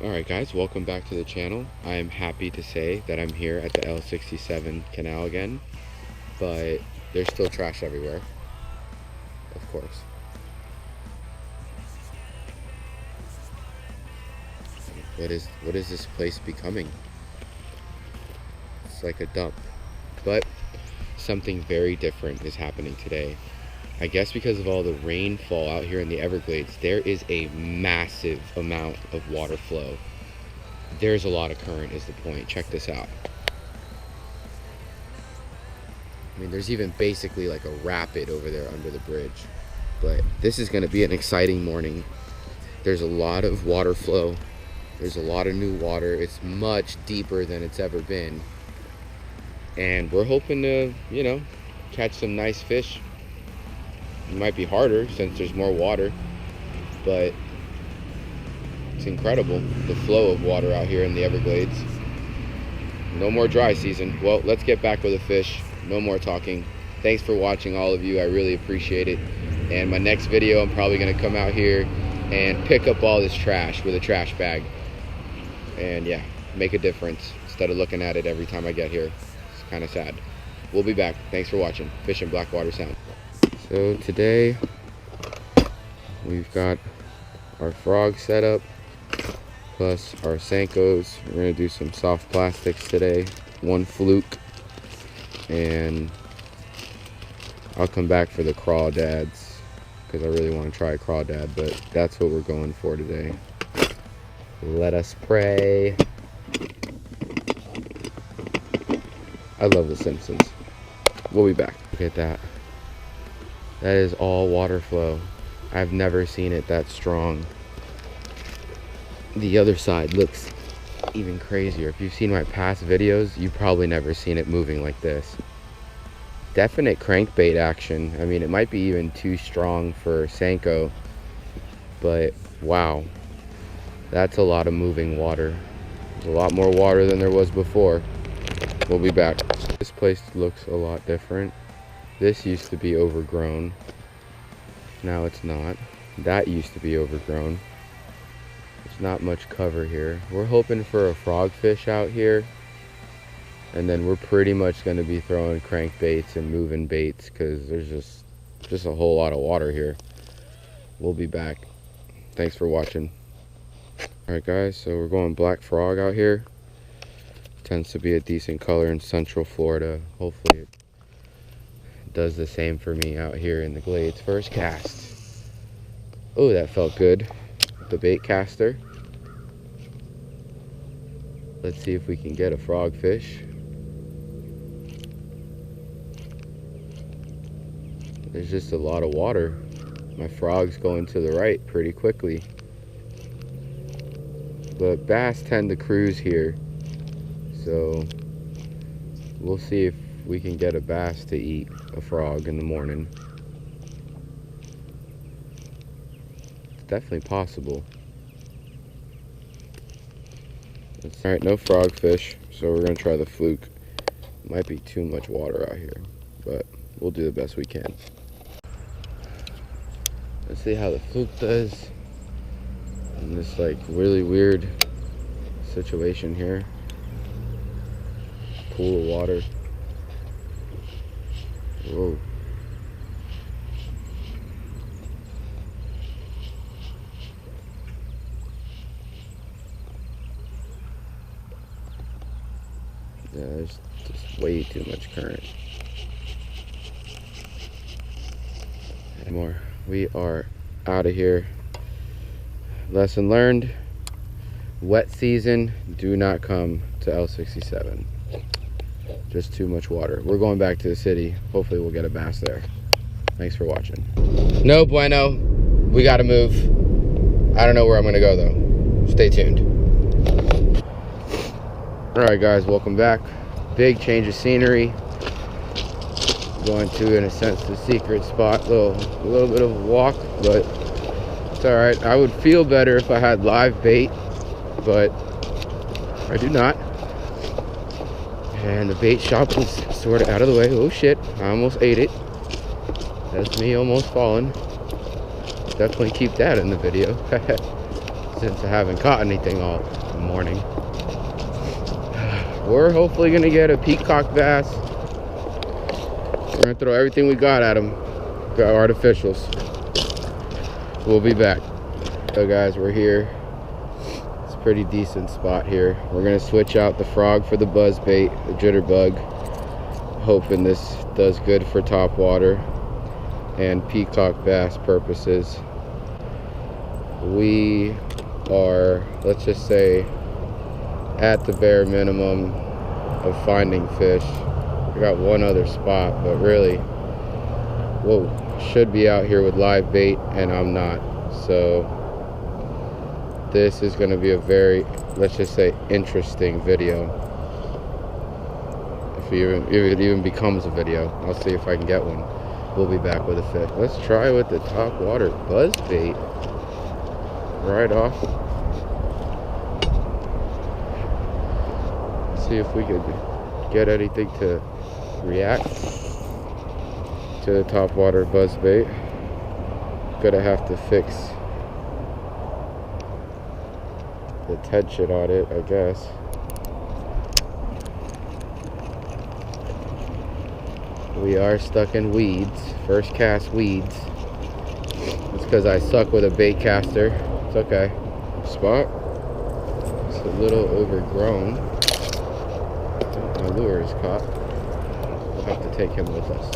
Alright guys, welcome back to the channel. I am happy to say that I'm here at the L67 Canal again, but there's still trash everywhere, of course. What is this place becoming? It's like a dump, but something very different is happening today. I guess because of all the rainfall out here in the Everglades, there is a massive amount of water flow. There's a lot of current is the point. Check this out. I mean, there's even basically like a rapid over there under the bridge. But this is going to be an exciting morning. There's a lot of water flow. There's a lot of new water. It's much deeper than it's ever been. And we're hoping to, catch some nice fish. It might be harder since there's more water, but it's incredible, the flow of water out here in the Everglades. No more dry season. Well, let's get back with the fish. No more talking. Thanks for watching, all of you. I really appreciate it. And my next video, I'm probably going to come out here and pick up all this trash with a trash bag. And yeah, make a difference instead of looking at it every time I get here. It's kind of sad. We'll be back. Thanks for watching. Fishing Blackwater Sound. So today we've got our frog set up plus our Senkos. We're going to do some soft plastics today, one fluke, and I'll come back for the crawdads because I really want to try a crawdad, but that's what we're going for today. Let us pray. I love The Simpsons. We'll be back. Look at that. That is all water flow. I've never seen it that strong. The other side looks even crazier. If you've seen my past videos, you've probably never seen it moving like this. Definite crankbait action. I mean, it might be even too strong for Senko, but wow. That's a lot of moving water. A lot more water than there was before. We'll be back. This place looks a lot different. This used to be overgrown. Now it's not. That used to be overgrown. There's not much cover here. We're hoping for a frogfish out here. And then we're pretty much going to be throwing crankbaits and moving baits because there's just a whole lot of water here. We'll be back. Thanks for watching. Alright guys, so we're going black frog out here. Tends to be a decent color in Central Florida. Hopefully it does the same for me out here in the Glades. First cast. Oh, that felt good. The bait caster. Let's see if we can get a frogfish. There's just a lot of water. My frog's going to the right pretty quickly. But bass tend to cruise here. So we'll see if we can get a bass to eat a frog in the morning. It's definitely possible. Alright, no frogfish, so we're going to try the fluke. Might be too much water out here, but we'll do the best we can. Let's see how the fluke does in this like really weird situation here. Pool of water. Whoa. Yeah, there's just way too much current. And more. We are out of here. Lesson learned. Wet season, do not come to L67. Just too much water. We're going back to the city. Hopefully we'll get a bass there. Thanks for watching. No bueno. We gotta move. I don't know where I'm gonna go though. Stay tuned. Alright guys, welcome back. Big change of scenery. Going to, in a sense, the secret spot. A little bit of a walk, but it's alright. I would feel better if I had live bait, but I do not. And the bait shop is sort of out of the way. Oh shit, I almost ate it. That's me almost falling. Definitely keep that in the video. since I haven't caught anything all morning. We're hopefully gonna get a peacock bass. We're gonna throw everything we got at them. Got artificials. We'll be back. So guys, we're here. It's a pretty decent spot here. We're gonna switch out the frog for the buzz bait, the jitterbug. Hoping this does good for top water and peacock bass purposes. We are, let's just say, at the bare minimum of finding fish. I got one other spot, but really, whoa, should be out here with live bait, and I'm not. So this is going to be a very, let's just say, interesting video. If it even becomes a video, I'll see if I can get one. We'll be back with a fish. Let's try with the top water buzz bait right off. See if we could get anything to react to the top water buzz bait. Gonna have to fix the tension on it, I guess. We are stuck in weeds. First cast weeds. It's because I suck with a bait caster. It's okay. Spot. It's a little overgrown. My lure is caught. We'll have to take him with us.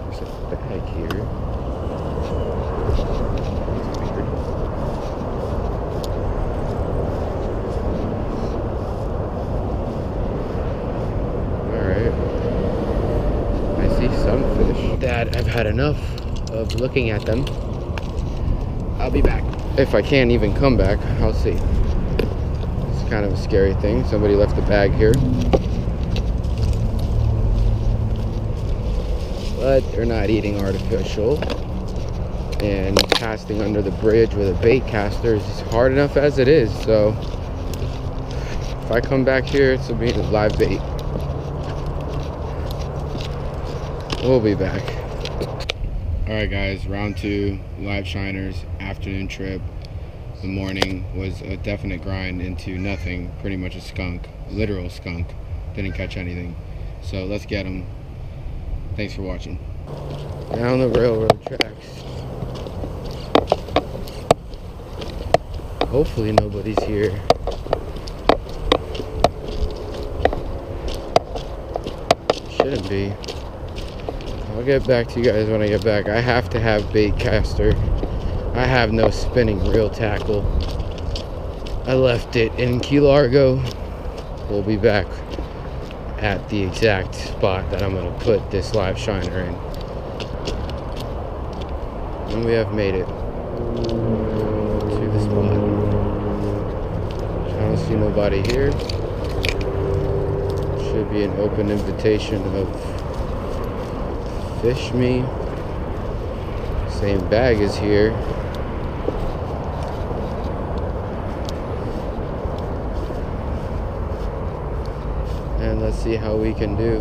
There's a bag here. It's weird. Alright. I see some fish that I've had enough of looking at them. I'll be back. If I can't even come back, I'll see. It's kind of a scary thing. Somebody left a bag here. But they're not eating artificial. And casting under the bridge with a bait caster is hard enough as it is. So if I come back here, it's going to be a live bait. We'll be back. Alright guys, round 2, live shiners, afternoon trip. The morning was a definite grind into nothing, pretty much a skunk, literal skunk. Didn't catch anything. So let's get them. Thanks for watching. Down the railroad tracks. Hopefully nobody's here. Shouldn't be. I'll get back to you guys when I get back. I have to have bait caster. I have no spinning reel tackle. I left it in Key Largo. We'll be back at the exact spot that I'm going to put this live shiner in. And we have made it to the spot. I don't see nobody here. Should be an open invitation of fish me. Same bag is here. And let's see how we can do.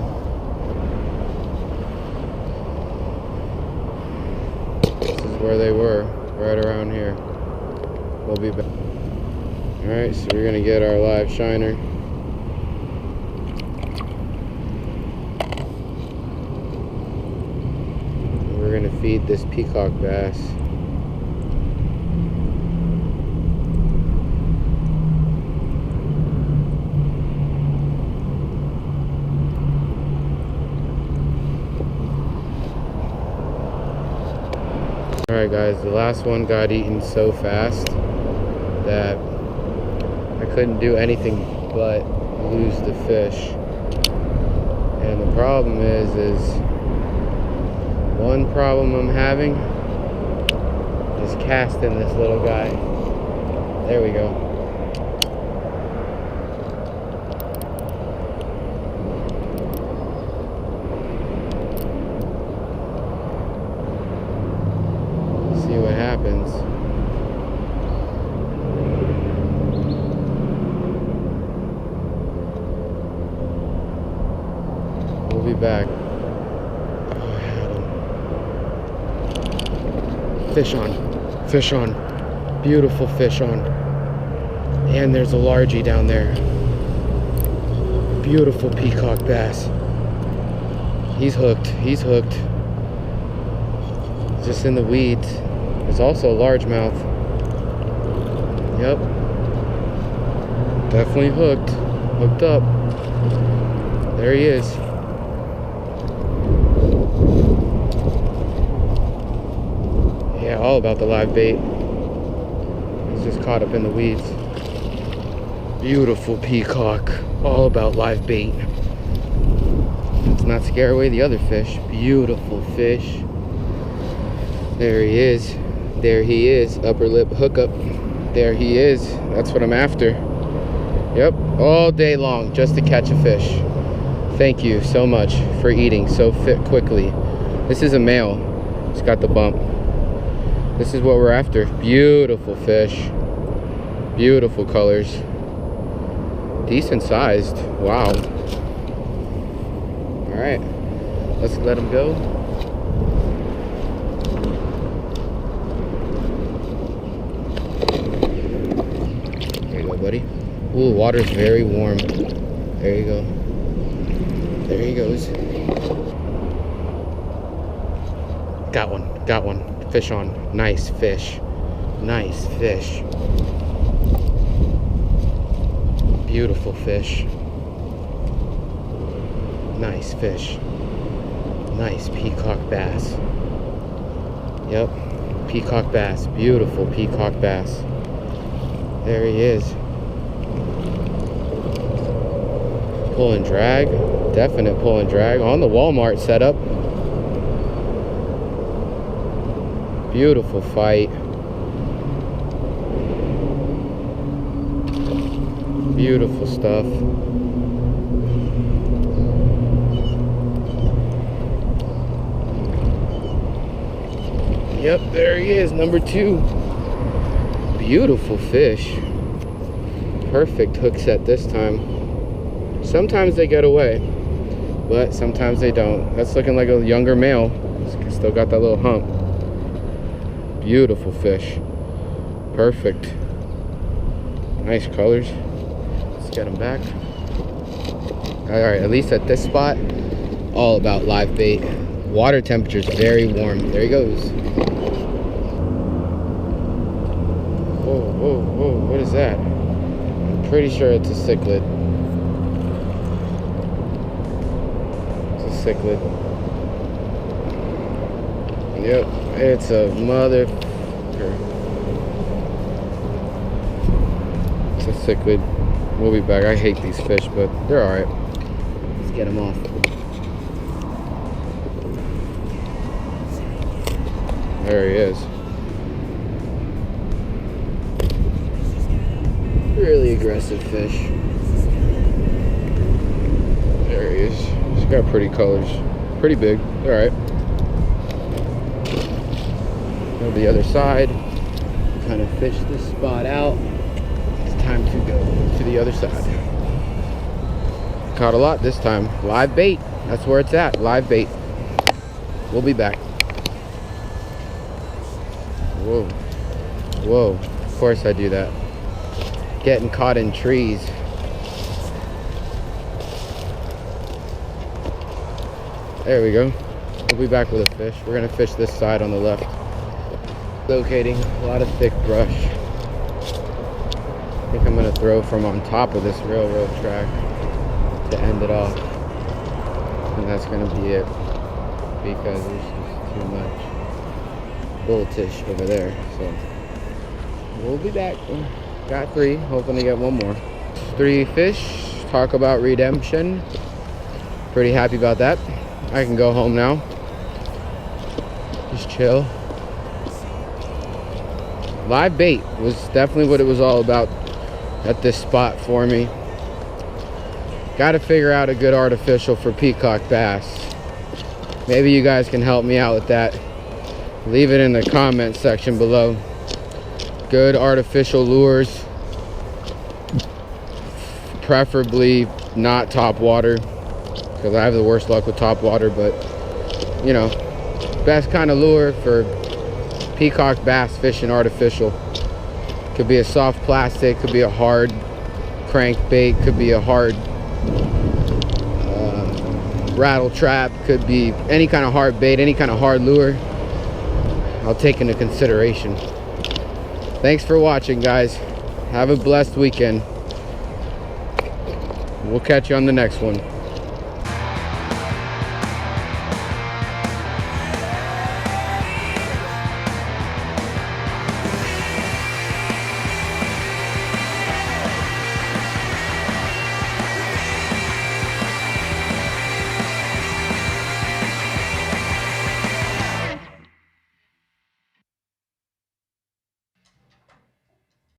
This is where they were, right around here. We'll be back. Alright, so we're gonna get our live shiner. We're gonna feed this peacock bass. Alright guys, the last one got eaten so fast that I couldn't do anything but lose the fish. And the problem is one problem I'm having is casting this little guy. There we go. See what happens. We'll be back. Fish on. Fish on. Beautiful fish on. And there's a largie down there. Beautiful peacock bass. He's hooked. He's hooked. Just in the weeds. There's also a largemouth. Yep. Definitely hooked. Hooked up. There he is. Yeah, all about the live bait. He's just caught up in the weeds. Beautiful peacock. All about live bait. Let's not scare away the other fish. Beautiful fish. There he is. There he is. Upper lip hookup. There he is. That's what I'm after. Yep. All day long just to catch a fish. Thank you so much for eating so fit quickly. This is a male. It's got the bump. This is what we're after. Beautiful fish. Beautiful colors. Decent sized. Wow. All right. Let's let him go. There you go, buddy. Ooh, water's very warm. There you go. There he goes. Got one. Got one. Fish on. Nice fish. Nice fish. Beautiful fish. Nice fish. Nice peacock bass. Yep. Peacock bass. Beautiful peacock bass. There he is. Pull and drag. Definite pull and drag on the Walmart setup. Beautiful fight. Beautiful stuff. Yep, there he is, number 2. Beautiful fish. Perfect hook set this time. Sometimes they get away, but sometimes they don't. That's looking like a younger male. Still got that little hump. Beautiful fish. Perfect. Nice colors. Let's get them back. All right, at least at this spot, all about live bait. Water temperature is very warm. There he goes. Whoa, whoa, whoa, what is that? I'm pretty sure it's a cichlid. It's a cichlid. Yep, it's a mother. It's a cichlid. We'll be back. I hate these fish, but they're all right. Let's get them off. There he is. Really aggressive fish. There he is. He's got pretty colors. Pretty big. All right. Go to the other side. Kind of fish this spot out. It's time to go to the other side. Caught a lot this time. Live bait. That's where it's at. Live bait. We'll be back. Whoa. Whoa. Of course I do that. Getting caught in trees. There we go. We'll be back with a fish. We're gonna fish this side on the left. Locating a lot of thick brush. I think I'm gonna throw from on top of this railroad track to end it off. And that's gonna be it. Because there's just too much bulltish over there. So we'll be back. Got 3, hoping to get 1 more. 3 fish, talk about redemption. Pretty happy about that. I can go home now. Just chill. Live bait was definitely what it was all about at this spot for me. Got to figure out a good artificial for peacock bass. Maybe you guys can help me out with that. Leave it in the comment section below. Good artificial lures, preferably not top water, because I have the worst luck with top water, but you know, best kind of lure for peacock bass fishing artificial. Could be a soft plastic, could be a hard crankbait, could be a hard rattle trap, could be any kind of hard bait, any kind of hard lure. I'll take into consideration. Thanks for watching, guys. Have a blessed weekend. We'll catch you on the next one.